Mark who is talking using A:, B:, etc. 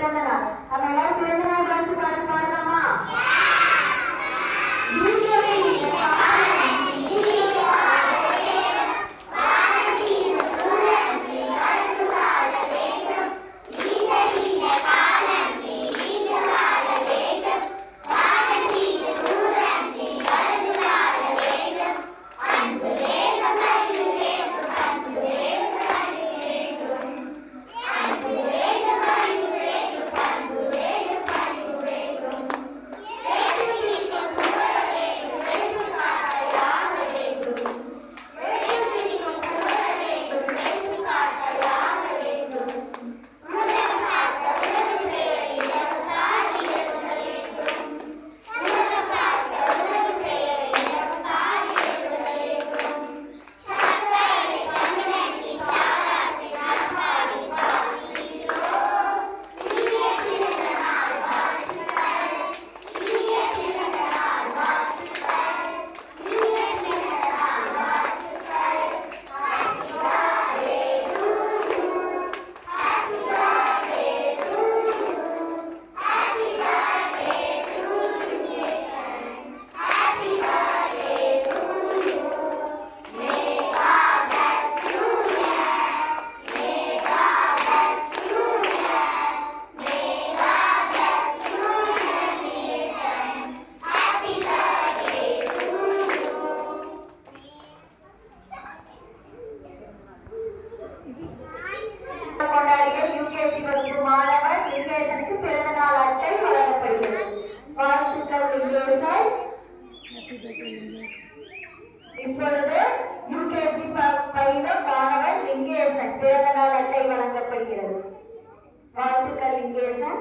A: பிறந்த நாள். நம்ம எல்லாரும் பிறந்த நாள் வாழ்த்து பாட்டு பாடலாமா? கொண்டாடிய யுகேஜி வகுப்பு மாணவர் லிங்கேசனுக்கு பிறந்த நாள் அட்டை வழங்கப்படுகிறது. வாழ்த்துக்கள் லிங்கேசன். இப்பொழுது யுகேஜி பயிலும் மாணவர் லிங்கேசன் பிறந்த நாள் அட்டை வழங்கப்படுகிறது. வாழ்த்துக்கள் லிங்கேசன்.